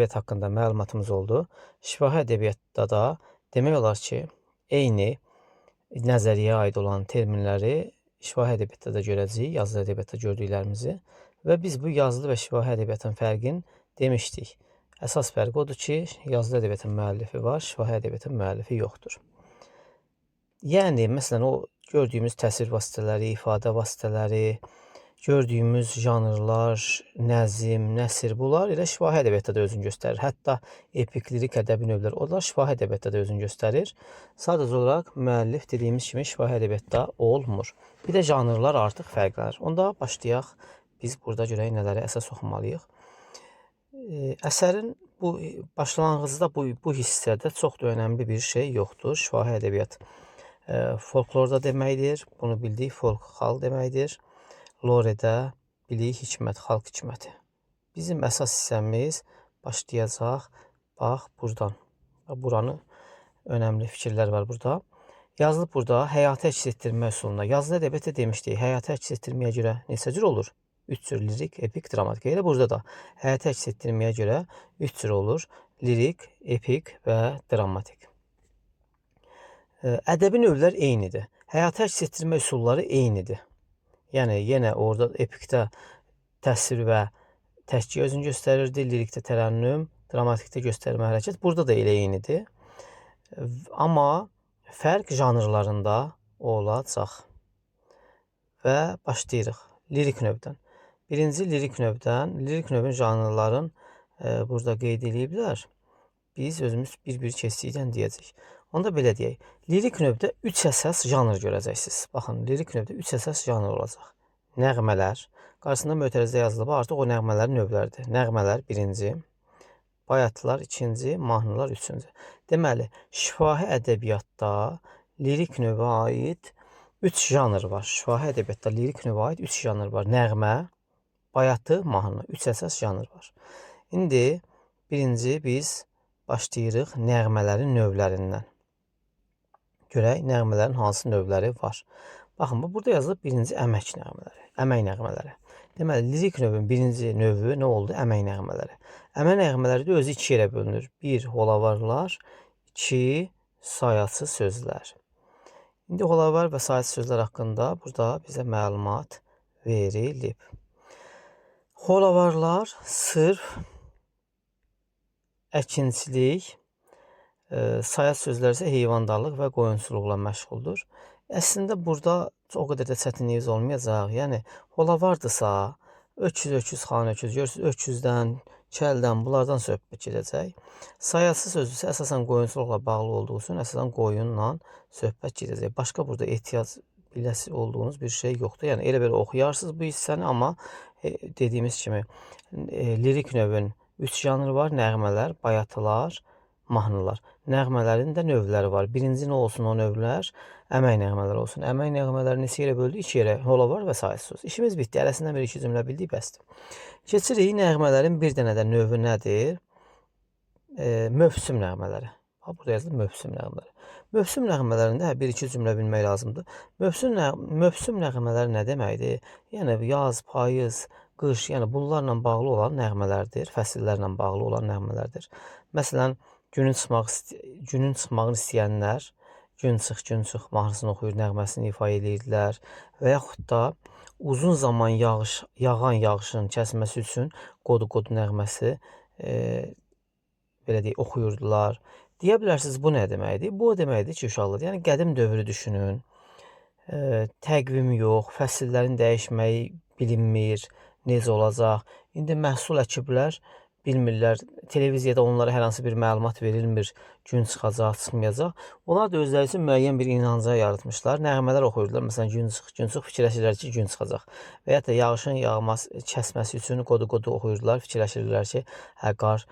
ədəbiyyat haqqında məlumatımız oldu. Şifahi ədəbiyyatda da demək olar ki, eyni nəzəriyyəyə aid olan terminləri şifahi ədəbiyyatda da görəcəyik, yazılı ədəbiyyatda gördüklərimizi və biz bu yazılı və şifahi ədəbiyyatın fərqini demişdik. Əsas fərq odur ki, yazılı ədəbiyyatın müəllifi var, şifahi ədəbiyyatın müəllifi yoxdur. Yəni, məsələn, o gördüyümüz təsvir vasitələri, ifadə vasitələri, gördüyümüz janrlar, nəzm, nəsr, bunlar elə şifahi ədəbiyyatda da özünü göstərir. Hətta epik, lirik ədəbi növlər, onlar şifahi ədəbiyyatda da özünü göstərir. Sadəcə olaraq müəllif dediyimiz kimi şifahi ədəbiyyatda olmur. Bir də janrlar artıq fərqlənir. Onda başlayaq, biz burada görək nələri əsas oxumalıyıq. Əsərin bu başlanğıcda bu hissədə çox da önəmli bir şey yoxdur. Şifahi ədəbiyyat folklorda deməkdir. Bunu bildik, folk xalq deməkdir. Loredə bilik, hikmət, xalq hikməti. Bizim əsas hissəmiz başlayacaq, bax, buradan. Buranı önəmli fikirlər var burada. Yazılıb burada həyatı əks etdirmə üsuluna. Yazılı ədəbiyyatda demişdik, həyatı əks etdirməyə görə neçə cür olur? 3 cür: lirik, epik, dramatik. Elə burada da həyatı əks etdirməyə görə 3 cür olur: lirik, epik və dramatik. Ədəbi növlər eynidir. Həyatı əks etdirmə üsulları eynidir. Yəni, yenə orada epikdə təsvir və təşkil özünü göstərirdi, lirikdə tərənnüm, dramatikdə göstərmə hərəkət. Burada da elə eynidir. Amma fərq janrlarında olacaq. Və başlayırıq lirik növdən. Birinci lirik növdən, lirik növün janrların burada qeyd ediblər. Biz özümüz bir-bir keçdikdən deyəcəyik. Onda belə deyək, lirik növdə 3 əsas janr görəcəksiniz. Baxın, lirik növdə 3 əsas janr olacaq. Nəğmələr, qarşısında mötərizə yazılıb, artıq o nəğmələrin növləridir. Nəğmələr birinci, bayatlar ikinci, mahnılar üçüncü. Deməli, şifahi ədəbiyyatda lirik növə aid 3 janr var. Şifahi ədəbiyyatda lirik növə aid 3 janr var. Nəğmə, bayatı, mahnı. 3 əsas janr var. İndi birinci biz başlayırıq nəğmələrin növlərindən. Görək, nəğmələrin hansı növləri var. Baxın, burada yazılıb birinci əmək nəğmələri, əmək nəğmələri. Deməli, lirik növün birinci növü nə oldu? Əmək nəğmələri. Əmək nəğmələri də özü 2 yerə bölünür. 1. Holavarlar, 2. Sayacı sözlər. İndi holavar və sayacı sözlər haqqında burada bizə məlumat verilib. Holavarlar sırf əkinçilik, sayacı sözlər isə heyvandarlıq və qoyunçuluqla məşğuldur. Əslində burada o qədər də çətinliyiniz olmayacaq. Yəni, holavardırsa, öküz, xan öküz, görürsünüz, öküzdən, kəldən, bunlardan söhbət gedəcək. Sayacı sözü isə əsasən qoyunçuluqla bağlı olduğu üçün əsasən qoyunla söhbət gedəcək. Başqa burada ehtiyac biləsi olduğunuz bir şey yoxdur. Yəni, elə belə oxuyarsınız bu hissəni, amma dediyimiz kimi lirik növün 3 janrı var: nəğmələr, bayatılar, mahnılar. Nəğmələrin də növləri var. Birinci nə olsun o növlər? Əmək nəğmələri olsun. Əmək nəğmələri neçə yerə böldük? 2 yerə. Holavar və sayacı söz. İşimiz bitdi. Ərəsindən bir 2 cümlə bildik, bəsdir. Keçirik nəğmələrin bir dənə də növü nədir? Mövsüm nəğmələri. Burada yazılır mövsüm nəğmələri. Mövsüm nəğmələrində 1-2 cümlə bilmək lazımdır. Mövsüm nəğmələri nə deməkdir? Yəni, yaz, payız, qış, yəni bunlarla bağlı olan nəğmələrdir. Fəsillərlə bağlı olan nəğmələrdir. Məsələn, günün çıxmağını istəyənlər gün çıx mahnısını oxuyur, nəğməsini ifa edirdilər və yaxud da uzun zaman yağan yağışın kəsməsi üçün qodu nəğməsi belə deyək, oxuyurdular. Deyə bilərsiniz, bu nə deməkdir? Bu o deməkdir ki, uşaqlar, yəni qədim dövrü düşünün. Təqvim yox, fəsillərin dəyişməyi bilinmir, necə olacaq. İndi məhsul əkiblər, bilmirlər, televiziyada onlara hər hansı bir məlumat verilmir, gün çıxacaq, çıxmayacaq. Onlar da özləri üçün müəyyən bir inanca yaratmışlar. Nəğmələr oxuyurdular, məsələn, gün çıx, fikirləşirlər ki, gün çıxacaq. Və ya da yağışın kəsməsi üçün qodu oxuyurdular, fikirləşirlər ki, qar,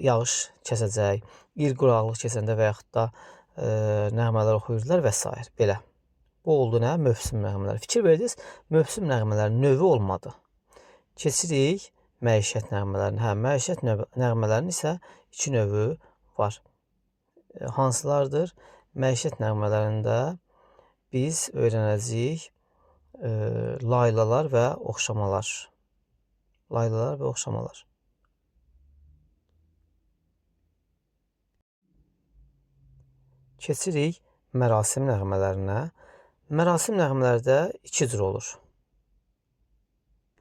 yağış kəsəcək, quraqlıq keçəndə və yaxud da nəğmələr oxuyurdular və s. Belə. Bu oldu nə? Mövsüm nəğmələri. Fikir verdiniz, mövsüm nəğmələrinin növü olmadı. Keçirik məişət nəğmələrini. Məişət nəğmələrinin isə 2 növü var. Hansılardır? Məişət nəğmələrində biz öyrənəcəyik laylalar və oxşamalar. Laylalar və oxşamalar. Keçirik mərasim nəğmələrinə. Mərasim nəğmələrdə 2 cür olur.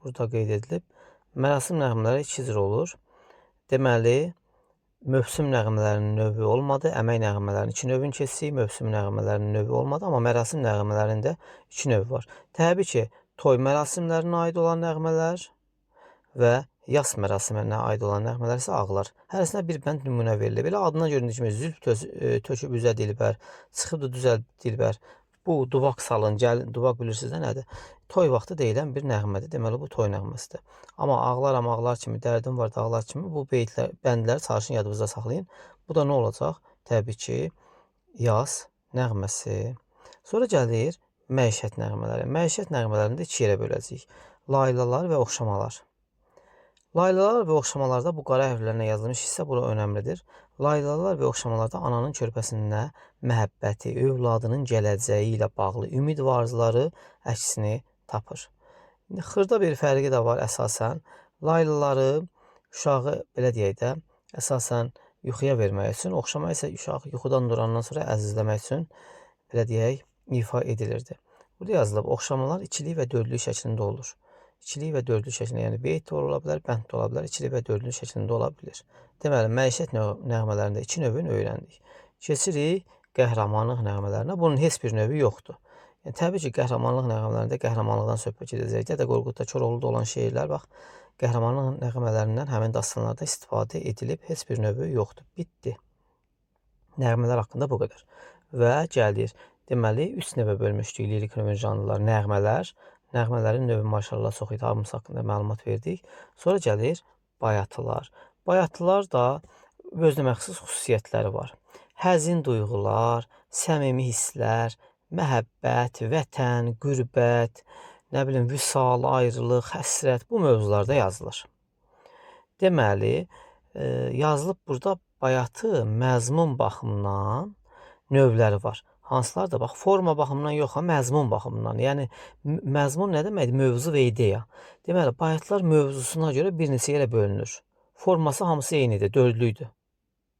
Burada qeyd edilib. Mərasim nəğmələri 2 cür olur. Deməli, mövsüm nəğmələrinin növü olmadı. Əmək nəğmələrinin 2 növünü keçsək, mövsüm nəğmələrinin növü olmadı. Amma mərasim nəğmələrində 2 növ var. Təbii ki, toy mərasimlərinə aid olan nəğmələr və yas mərasiminə aid olan nəğmələr isə ağlar. Hərəsinə bir bənd nümunə verilib. Belə adından göründüyü kimi zülf töküb üzə dilbər, çıxıbdı düzəl dilbər. Bu duvaq salın, gəlin, duvaq bilirsiniz də nədir? Toy vaxtı deyilən bir nəğmədir. Deməli bu toy nəğməsidir. Amma ağlaram ağlar kimi, dərdim var dağlar kimi bu bəndləri çalışın yadınızda saxlayın. Bu da nə olacaq? Təbii ki, yaz nəğməsi. Sonra gəlir məişət nəğmələri. Məişət nəğmələrində 2 yerə böləcəyik. Laylalar və oxşamalar. Laylalar və oxşamalarda bu qara hərflərlə yazılmış hissə bura önəmlidir. Laylalar və oxşamalarda ananın körpəsində məhəbbəti, övladının gələcəyi ilə bağlı ümid və arzuları əksini tapır. Xırda bir fərqi də var əsasən. Laylaları uşağı belə deyək də, əsasən yuxuya vermək üçün, oxşama isə uşaq yuxudan durandan sonra əzizləmək üçün belə deyək, ifa edilirdi. Burada yazılıb, oxşamalar ikilik və dördlük şəklində olur. İkilik və dördlük şəklində, yəni beyt də ola bilər, bənd də ola bilər, ikilik və dördlük şəklində ola bilir. Deməli, məişət nəğmələrində 2 növünü öyrəndik. Keçirik qəhrəmanlıq nəğmələrinə. Bunun heç bir növü yoxdur. Yəni, təbii ki, qəhrəmanlıq nəğmələrində qəhrəmanlıqdan söhbət edəcək. Dədə Qorqudda, Koroğluda olan şeirlər, bax, qəhrəmanlıq nəğmələrindən həmin dastanlarda istifadə edilib, heç bir növü yoxdur. Bitdi. Nəğmələr haqqında bu qədər. Və gəlir, deməli, 3 növə bölmüşdük lirik növün janrlar, nəğmələr. Nəğmələrin növü maşallah çox idi, hamısı haqqında məlumat verdik. Sonra gəlir bayatılar. Bayatılar da özünə məxsus xüsusiyyətləri var. Həzin duyğular, səmimi hisslər, məhəbbət, vətən, qürbət, nə bilim, vüsal, ayrılıq, həsrət bu mövzularda yazılır. Deməli, yazılıb burada bayatı məzmun baxımından növləri var. Hansılar da, bax, forma baxımından yox, məzmun baxımından. Yəni, məzmun nə deməkdir? Mövzu və ideya. Deməli, bayatlar mövzusuna görə bir neçə yerə bölünür. Forması hamısı eynidir, dördlüydür.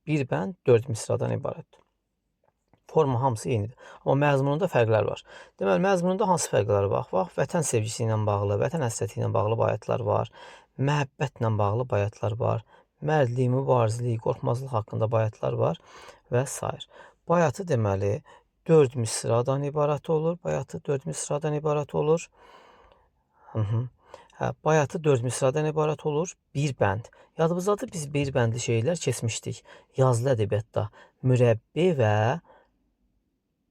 Bir bənd 4 misradan ibarətdir. Forma hamısı eynidir. Amma məzmununda fərqlər var. Deməli, məzmununda hansı fərqlər var? Bax, vətən sevgisi ilə bağlı, vətən həsrəti ilə bağlı bayatlar var. Məhəbbətlə bağlı bayatlar var. Mərdlik, mübarizlik, qorxmazlıq haqqında bayatlar var və s. Bayatı deməli 4 misradan ibarət olur. Bayatı 4 misradan ibarət olur. Bayatı 4 misradan ibarət olur. Bir bənd. Yadımızdadır, biz bir bəndli şeylər keçmişdik. Yazılı ədəbiyyatda mürəbbi və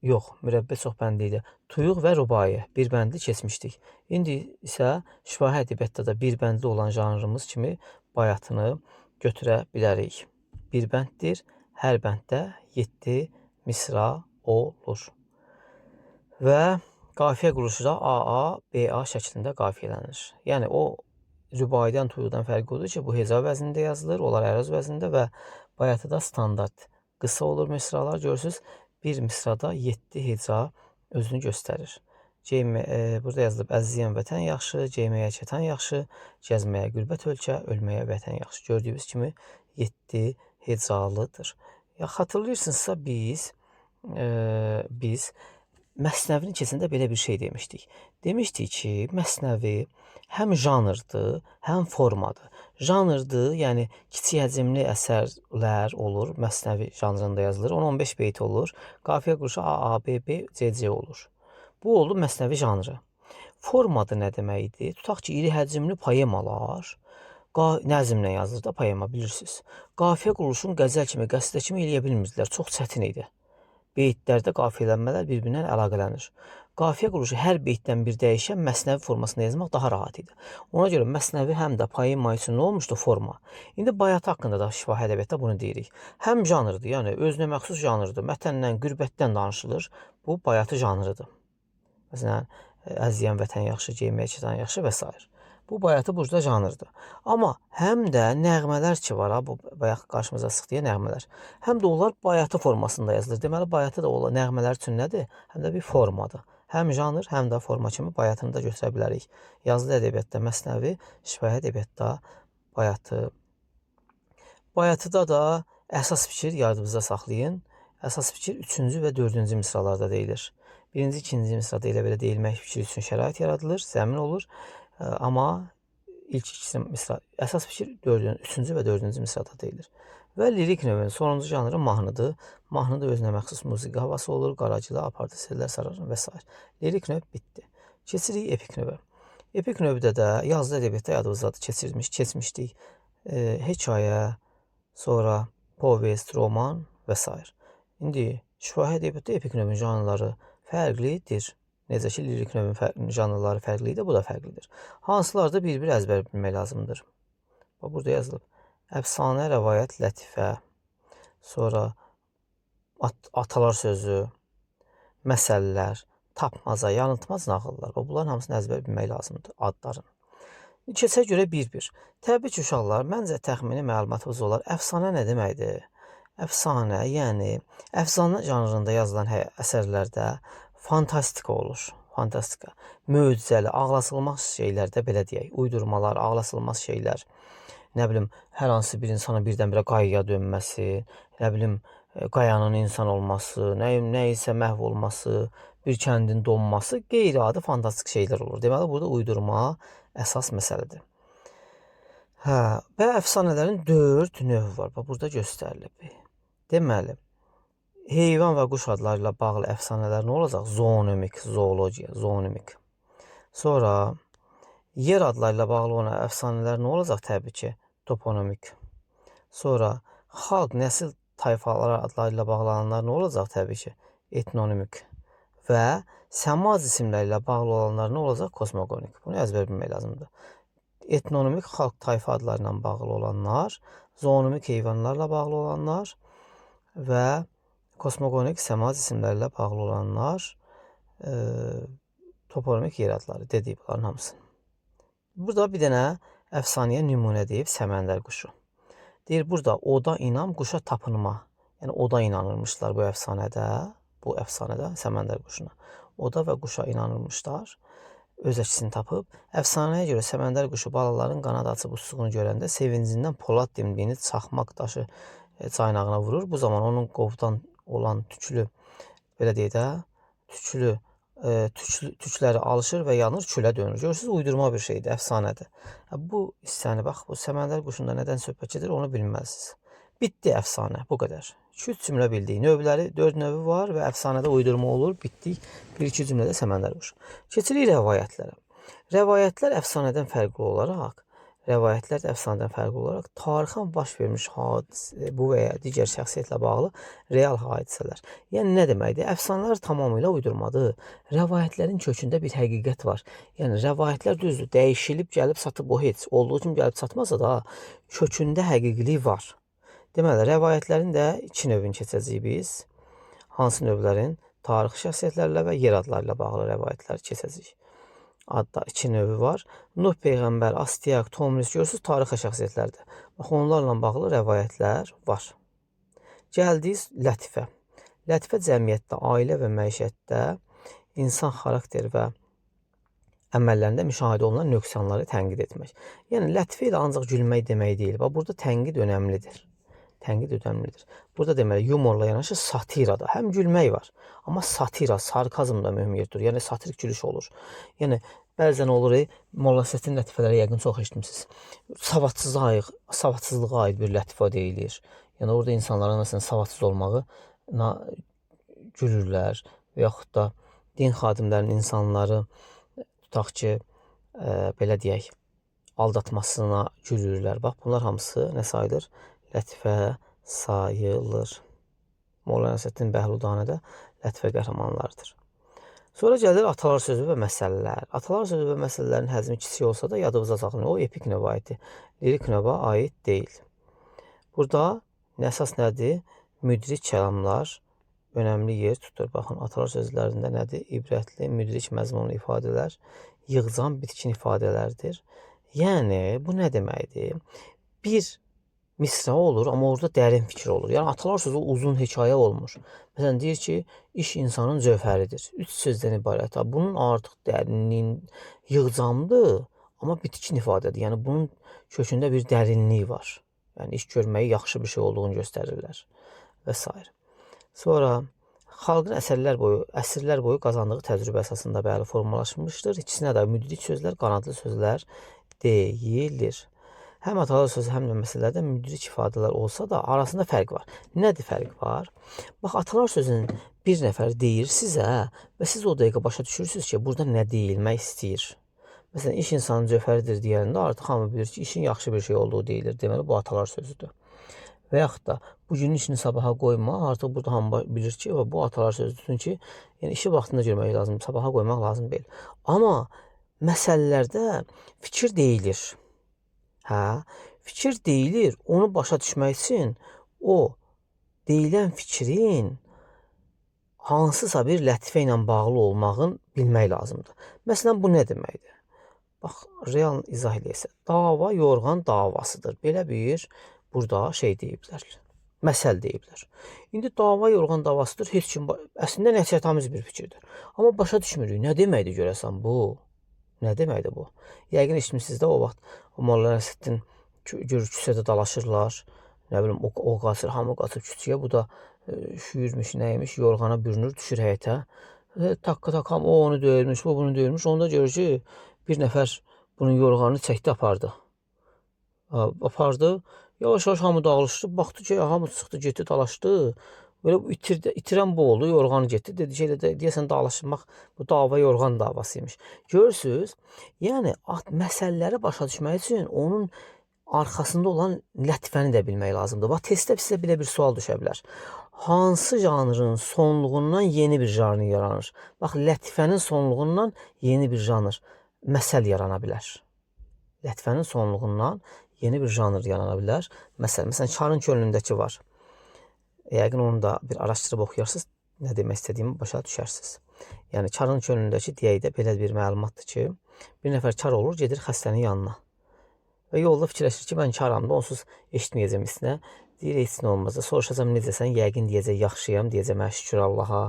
mürəbbi çox bəndli idi. Tuyuq və rübai bir bəndli keçmişdik. İndi isə şifahi ədəbiyyatda da bir bəndli olan janrımız kimi bayatını götürə bilərik. Bir bənddir. Hər bənddə 7 misra olur. Və qafiyə quruluşu da AA, BA şəklində qafiyələnir. Yəni, o rübaidən, tuyuqdan fərqi odur ki, bu heca vəznində yazılır, onlar əruz vəznində və bayatı da standart. Qısa olur misralar, görürsünüz, bir misrada 7 heca özünü göstərir. Burada yazılıb, əziziyən vətən yaxşı, ceyməyə çətan yaxşı, gəzməyə qürbət ölkə, ölməyə vətən yaxşı. Gördüyünüz kimi 7 hecalıdır. Xatırlayırsınızsa biz Məsnəvinin keçində belə bir şey demişdik. Demişdik ki, Məsnəvi həm janrdır, həm formadır. Janrdır, yəni kiçik həcmli əsərlər olur, Məsnəvi janrında yazılır, 10-15 beyt olur, qafiyə quruluşu AA, BB, CC olur. Bu oldu Məsnəvi janrı. Formadır nə deməkdir? Tutaq ki, iri həcmli poemalar nəzmlə yazılır da poema, bilirsiniz. Qafiyə quruluşunu qəzəl kimi, qəsdə kimi eləyə bilmirdilər. Çox çətin idi. Beytlərdə qafiyələnmələr bir-birindən əlaqələnir. Qafiyə quruluşu hər beytdən bir dəyişən Məsnəvi formasında yazmaq daha rahat idi. Ona görə Məsnəvi həm də poema üçün nə olmuşdu? Forma. İndi bayatı haqqında da şifahi ədəbiyyatda bunu deyirik. Həm janrdır, yəni özünə məxsus janrdır. Vətəndən, qürbətdən danışılır. Bu bayatı janrıdır. Məsələn, əziyən vətən yaxşı, ceyməyə çətan yaxşı və s. Bu bayatı burada janrdır. Amma həm də nəğmələr ki var, bu bayaq qarşımıza çıxdığı nəğmələr. Həm də onlar bayatı formasında yazılır. Deməli, bayatı da olan nəğmələr üçün nədir? Həm də bir formadır. Həm janr, həm də forma kimi bayatını da götürə bilərik. Yazılı ədəbiyyatda Məsnəvi, şifahi ədəbiyyatda bayatı. Bayatıda da əsas fikir yadınızda saxlayın. Əsas fikir 3-cü və 4-cü misralarda deyilir. 1-ci, 2-ci misrada elə belə deyilmək fikri üçün şərait yaradılır, zəmin olur. Amma ilk ikisi misra, əsas fikir 3-cü və 4-cü misrada deyilir. Və lirik növün sonuncu janrı mahnıdır. Mahnıda özünə məxsus musiqi havası olur, qaracılı, apardı, sellər sararır və s. Lirik növ bitdi. Keçirik epik növə. Epik növdə də yazılı ədəbiyyatda yadımızdadır, keçmişdik. Hekayə, sonra povest, roman və s. İndi şifahi ədəbiyyatda epik növün janrları fərqlidir. Necə ki, lirik növün janrları fərqlidir, bu da fərqlidir. Hansılarda bir-bir əzbər bilmək lazımdır. Burada yazılıb. Əfsanə, rəvayət, lətifə, sonra atalar sözü, məsəllər, tapmaca, yanıltmaz nağıllar. Bunların hamısını əzbər bilmək lazımdır adların. Keçək görə bir-bir. Təbii ki, uşaqlar, məncə təxmini məlumatımız olar. Əfsanə nə deməkdir? Əfsanə, yəni əfsanə janrında yazılan əsərlərdə fantastika olur. Fantastika, möcüzəli, ağlasılmaz şeylər də belə deyək. Uydurmalar, ağlasılmaz şeylər. Nə bilim, hər hansı bir insanın birdən-birə qayaya dönməsi, nə bilim, qayanın insan olması, nə isə məhv olması, bir kəndin donması, qeyri-adi fantastik şeylər olur. Deməli, burada uydurma əsas məsələdir. Və əfsanələrin 4 növü var. Burada göstərilib. Deməli, heyvan və quş adları ilə bağlı əfsanələr nə olacaq? Zoonomik, zoologiya, zoonomik. Sonra, yer adları ilə bağlı olan əfsanələr nə olacaq? Təbii ki, toponomik. Sonra, xalq, nəsil, tayfalar adları ilə bağlananlar nə olacaq? Təbii ki, etnonimik. Və səma cisimləri ilə bağlı olanlar nə olacaq? Kosmogonik. Bunu əzbər bilmək lazımdır. Etnonimik xalq tayfa adları ilə bağlı olanlar, zoonomik heyvanlarla bağlı olanlar və kosmogonik səma cisimləri ilə bağlı olanlar, toponimik yer adları dedik bunların hamısını. Burada bir dənə əfsanəyə nümunə deyib Səməndər quşu. Deyir, burada oda inam, quşa tapınma. Yəni, oda inanırmışlar bu əfsanədə Səməndər quşuna. Oda və quşa inanırmışlar, öz əksini tapıb. Əfsanəyə görə Səməndər quşu balaların qanad açıb uçduğunu görəndə sevincindən polad dimdiyini çaxmaq daşı caynağına vurur. Bu zaman onun qovdan olan tüklü, belə deyək də, tükləri alışır və yanır, külə dönür. Görürsünüz, uydurma bir şeydir, əfsanədir. Bu hissəni, bax, bu Səməndər quşunda nədən söhbət gedir, onu bilməlisiniz. Bitdi əfsanə, bu qədər. 2-3 cümlə bildik. Növləri 4 növü var və əfsanədə uydurma olur, bitdik. 1-2 cümlədə Səməndər quşu. Keçirik rəvayətlərə. Rəvayətlər əfsanədən fərqli olaraq, tarixən baş vermiş hadisə, bu və ya digər şəxsiyyətlə bağlı real hadisələr. Yəni, nə deməkdir? Əfsanələr tamamilə uydurmadır. Rəvayətlərin kökündə bir həqiqət var. Yəni, rəvayətlər düzdür, dəyişilib, gəlib, satıb, o heç olduğu kimi gəlib satmasa da, kökündə həqiqilik var. Deməli, rəvayətlərin də 2 növünü keçəcəyik biz. Hansı növlərin? Tarixi şəxsiyyətlərlə və yer adları ilə bağlı rəvayətləri keçəcəyik. Adda 2 növü var. Nuh Peyğəmbər, Astiaq, Tomris, görürsünüz, tarixi şəxsiyyətlərdir. Bax, onlarla bağlı rəvayətlər var. Gəldik lətifə. Lətifə cəmiyyətdə, ailə və məişətdə insan xarakter və əməllərində müşahidə olunan nöqsanları tənqid etmək. Yəni, lətifə ilə ancaq gülmək demək deyil. Bax, burada tənqid önəmlidir. Burada deməli, yumorla yanaşı satirada həm gülmək var, amma satira, sarkazm da mühüm yer tutur. Yəni, satirik gülüş olur. Yəni, bəzən olur, Molla Nəsrəddin lətifələri yəqin çox eşitmişsiniz. Savadsızlığa aid bir lətifə deyilir. Yəni, orada insanların məsələn savadsız olmağı gülürlər və yaxud da din xadimlərinin insanları tutaq ki, belə deyək, aldatmasına gülürlər. Bax, bunlar hamısı nə sayılır? Lətifə sayılır. Molla Nəsrəddin Bəhludanədə lətifə qəhrəmanlardır. Sonra gəlir atalar sözü və məsələlər. Atalar sözü və məsələlərin həzmi kiçik olsa da yadımıza saxlanır. O epik növə aiddir. Lirik növə aid deyil. Burada əsas nədir? Müdrik kəlamlar önəmli yer tutur. Baxın, atalar sözlərində nədir? İbrətli, müdrik məzmunlu ifadələr, yığcam, bitkin ifadələrdir. Yəni, bu nə deməkdir? Bir misra olur, amma orada dərin fikir olur. Yəni, atalar sözü uzun hekayə olmur. Məsələn, deyir ki, iş insanın cövhəridir. 3 sözdən ibarət. Bunun artıq dərinliyin yığcamdır, amma bitkin ifadədir. Yəni, bunun kökündə bir dərinlik var. Yəni, iş görməyi yaxşı bir şey olduğunu göstərirlər və s. Sonra xalqın əsrlər boyu qazandığı təcrübə əsasında bəli formalaşmışdır. İkisinə də müdrik sözlər, qanadlı sözlər deyilir. Həm atalar sözü, həm də məsələlərdə müdrik ifadələr olsa da arasında fərq var. Nədir fərq var? Bax, atalar sözünün bir nəfər deyir sizə və siz o dəqiqə başa düşürsünüz ki, burada nə deyilmək istəyir. Məsələn, iş insanın cövhəridir deyəndə artıq hamı bilir ki, işin yaxşı bir şey olduğu deyilir. Deməli, bu atalar sözüdür. Və yaxud da bu günün işini sabaha qoyma, artıq burada hamı bilir ki, bu atalar sözüdür. Çünki yəni, işi vaxtında görmək lazım, sabaha qoymaq lazım deyil. Amma məsələlərdə fikir deyilir. Hə, fikir deyilir, onu başa düşmək üçün o deyilən fikrin hansısa bir lətifə ilə bağlı olmağın bilmək lazımdır. Məsələn, bu nə deməkdir? Bax, real izah eləyəsə, dava yorğan davasıdır. Belə bir burada şey deyiblər, məsəl deyiblər. İndi dava yorğan davasıdır, heç kim, əslində nəsihətamiz bir fikirdir. Amma başa düşmürük, nə deməkdir görəsən bu? Nə deməkdir bu? Yəqin eşitmişsiniz də o vaxt o Molla Nəsrəddin görür küçədə dalaşırlar. Nə bilim o qaçır, hamı qaçır küçəyə. Bu da şüyürmüş, nəymiş, yorğana bürünür, düşür həyətə. Takka hamı o onu döyülmüş, bu bunu döyülmüş. Onda görür ki, bir nəfər bunun yorğanını çəkdi, apardı. Apardı. Yavaş-yavaş hamı dağılışdı. Baxdı ki, hamı çıxdı, getdi, dalaşdı. Böyle itirən bu oldu, yorğanı getdi. Dedi ki, deyəsən dalaşmaq bu dava yorğan davasıymış. Görürsünüz? Yəni məsələləri başa düşmək üçün onun arxasında olan lətifəni də bilmək lazımdır. Bax, testdə sizə belə bir sual düşə bilər. Hansı janrın sonluğundan yeni bir janr yaranır? Bax, lətifənin sonluğundan yeni bir janr, məsəl yarana bilər. Lətifənin sonluğundan yeni bir janr yarana bilər. Məsələn, Çarın könlündəki var. Yəqin onu da bir araşdırıb oxuyarsınız, nə demək istədiyimi başa düşərsiniz. Yəni, Çarın könlündəki deyək də belə bir məlumatdır ki, bir nəfər kar olur, gedir xəstənin yanına. Və yolda fikirləşir ki, mən karam da, onsuz eşitməyəcəm isinə. Deyir, heç nə olmaz da, soruşacam necəsən, yəqin deyəcək, yaxşıyam, deyəcəm, hə, şükür Allaha,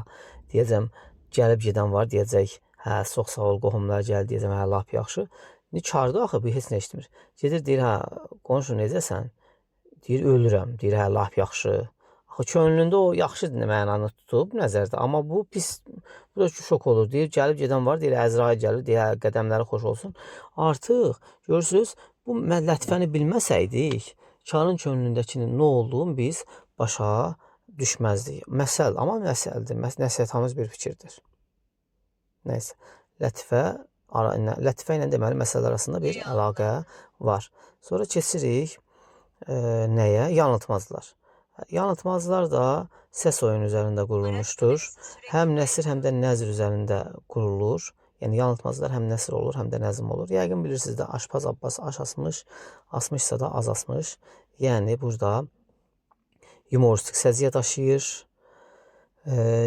deyəcəm, gəlib gedən var, deyəcək, hə, çox sağ ol, qohumlar gəldi, deyəcəm, hə, lap yaxşı. Karda axı, bu heç nə eşitmir. Gedir, deyir, hə, qonşu necəsən? Deyir, ölürəm, deyir, hə, lap yaxşı. Axı, könlündə o yaxşı mənanı tutub nəzərdə, amma bu pis, bu da şok olur, deyir, gəlib gedən var, deyir, Əzrail gəlir, deyir, hə, qədəmləri xoş olsun. Artıq, görürsünüz, bu lətifəni bilməsəydik, karın könlündəkinin nə olduğunu biz başa düşməzdik. Məsəl, amma məsəldir, nəsihətamiz bir fikirdir. Nəysə, lətifə ilə deməli məsələlər arasında bir əlaqə var. Sonra keçirik nəyə? Yanıltmazlar. Yanıltmazlar da səs oyunu üzərində qurulmuşdur. Həm nəsr, həm də nəzr üzərində qurulur. Yəni, yanıltmazlar həm nəsr olur, həm də nəzm olur. Yəqin bilirsiniz də, Aşpaz Abbas aş asmış, asmışsa da az asmış. Yəni, burada yumoristik səciyyyə daşıyır.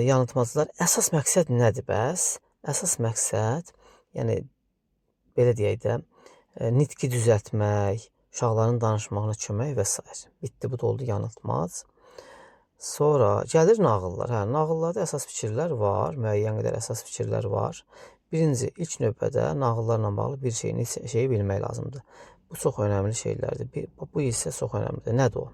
Yanıltmazlar. Əsas məqsəd nədir bəs? Əsas məqsəd, yəni, belə deyək də, nitqi düzəltmək, uşaqların danışmağına kömək və s. Bitdi, bu da oldu yanıltmaz. Sonra gəlir nağıllar. Hə, nağıllarda əsas fikirlər var, müəyyən qədər əsas fikirlər var. Birinci, ilk növbədə nağıllarla bağlı bir şeyi bilmək lazımdır. Bu çox önəmli şeylərdir. Bu isə çox önəmlidir. Nədir o?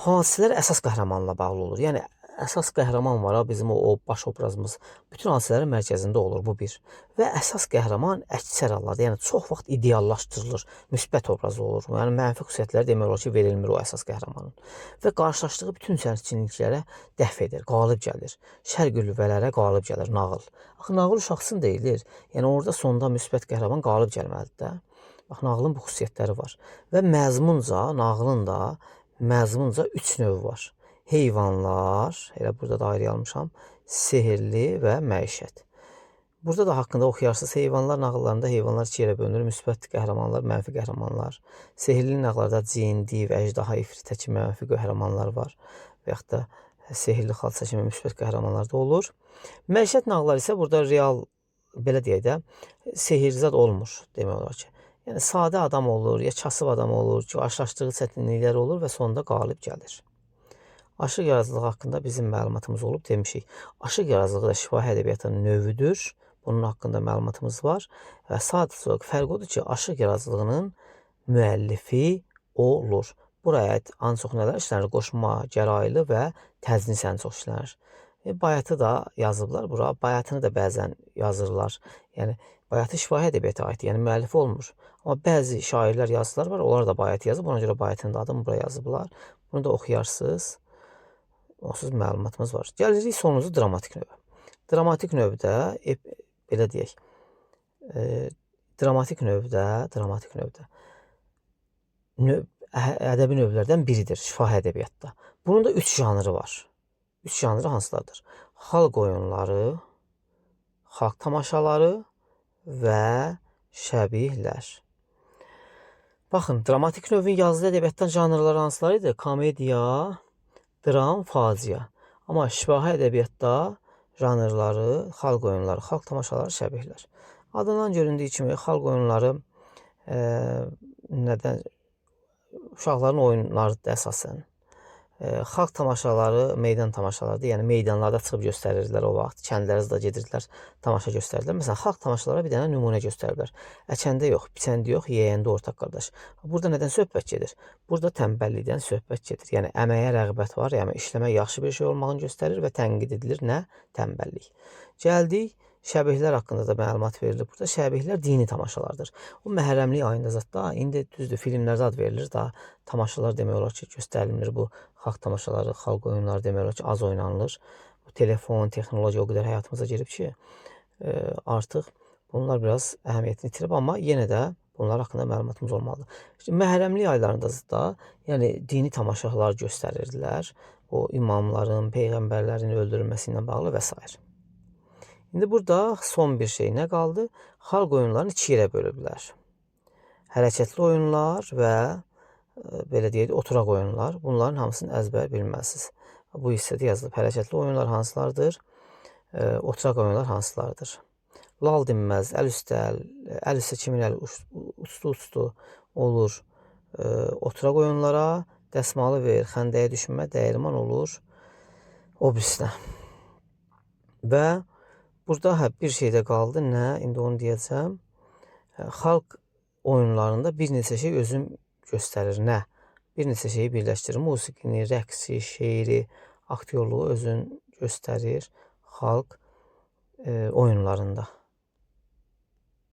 Hadisələr əsas qəhrəmanla bağlı olur. Yəni, əsas qəhrəman var, bizim o baş obrazımız bütün hadisələrin mərkəzində olur, bu bir. Və əsas qəhrəman əksər hallarda, yəni çox vaxt ideallaşdırılır, müsbət obrazı olur. Yəni, mənfi xüsusiyyətləri demək olar ki, verilmir o əsas qəhrəmanın. Və qarşılaşdığı bütün çətinliklərə dəf edir, qalib gəlir. Şər qüvvələrə qalib gəlir nağıl. Axı, nağıl uşaqsın deyilir. Yəni, orada sonda müsbət qəhrəman qalib gəlməlidir də. Bax, nağılın bu xüsusiyyətləri var. Və məzmunca, nağılın da məzmunca 3 növ var. Heyvanlar, elə burada da ayrı almışam, sehirli və məişət. Burada da haqqında oxuyarsınız, heyvanlar nağıllarında heyvanlar iki yerə bölünür, müsbət qəhrəmanlar, mənfi qəhrəmanlar. Sehirli nağıllarda cin, div, əjdaha, ifritə kimi mənfi qəhrəmanlar var və yaxud da sehirli xalça kimi müsbət qəhrəmanlar da olur. Məişət nağıllar isə burada real, belə deyək də, sehirzad olmur, demək olar ki. Yəni, sadə adam olur, ya kasıb adam olur, qarşılaşdığı çətinliklər olur və sonunda qalib gəlir. Aşıq yaradıcılığı haqqında bizim məlumatımız olub, demişik. Aşıq yaradıcılığı da şifahi ədəbiyyatının növüdür. Bunun haqqında məlumatımız var. Və sadəcə fərq odur ki, aşıq yaradıcılığının müəllifi olur. buraya aid ən çox nələr işlənir? Qoşma, gəraylı və təznis ən çox işlənir. Bayatı da yazıblar bura. Bayatını da bəzən yazırlar. Yəni bayatı şifahi ədəbiyyata aiddir. Yəni müəllifi olmur. Amma bəzi şairlər, yazıçılar var, onlar da bayatı yazıb. Ona görə bayatının da adını buraya yazıblar. Bunu da oxuyarsınız. Onsuz məlumatımız var. Gəlirik sonuncu dramatik növə. Dramatik növdə belə deyək. Dramatik növdə ədəbi növlərdən biridir şifahi ədəbiyyatda. Bunun da 3 janrı var. 3 janrı hansılardır? Xalq oyunları, xalq tamaşaları və şəbihlər. Baxın, dramatik növün yazılı ədəbiyyatdan janrları hansıları idi? Komediya, dram, faciə. Amma şifahi ədəbiyyatda janrları, xalq oyunları, xalq tamaşaları, şəbihlər. Adından göründüyü kimi xalq oyunları uşaqların oyunlarıdır əsasən. Xalq tamaşaları meydan tamaşalarıdır. Yəni meydanlarda çıxıb göstərirdilər o vaxt. Kəndlərdə də gedirdilər, tamaşa göstərirdilər. Məsələn, xalq tamaşalara bir dənə nümunə göstəriblər. Əkəndə yox, biçəndə yox, yeyəndə ortaq qardaş. Burada nədən söhbət gedir? Burada tənbəllikdən söhbət gedir. Yəni əməyə rəğbət var, yəni işləmək yaxşı bir şey olmağını göstərir və tənqid edilir. Nə? Tənbəllik. Gəldik. Şəbihlər haqqında da məlumat verilir. Burada şəbihlər dini tamaşalardır. O məhərrəmlik ayında zətdə, indi düzdür, filmlərdə ad verilir, daha tamaşalar demək olar ki, göstərilmir. Bu xalq tamaşaları, xalq oyunları demək olar ki, az oynanılır. Bu telefon, texnologiya o qədər həyatımıza girib ki, artıq bunlar biraz əhəmiyyətini itirib, amma yenə də bunlar haqqında məlumatımız olmalıdır. İşte, məhərrəmlik aylarında da, yəni dini tamaşalar göstərirdilər. O imamların, peyğəmbərlərin öldürülməsi ilə bağlı və s. İndi burada son bir şey nə qaldı? Xalq oyunlarını 2 yerə bölüblər. Hərəkətli oyunlar və belə deyək, oturaq oyunlar. Bunların hamısını əzbər bilməlisiniz. Bu hissədə yazılıb. Hərəkətli oyunlar hansılardır? Oturaq oyunlar hansılardır? Lal dinməz, əl üstə kimin əli uçdu olur. Oturaq oyunlara dəsmalı ver, xəndəyə düşmə, dəyirman olur. O birisinə. Və burada bir şey də qaldı. Nə? İndi onu deyəcəm. Xalq oyunlarında bir neçə şey özüm göstərir. Nə? Bir neçə şeyi birləşdirir. Musiqini, rəqsi, şeiri, aktyorluğu özün göstərir xalq oyunlarında.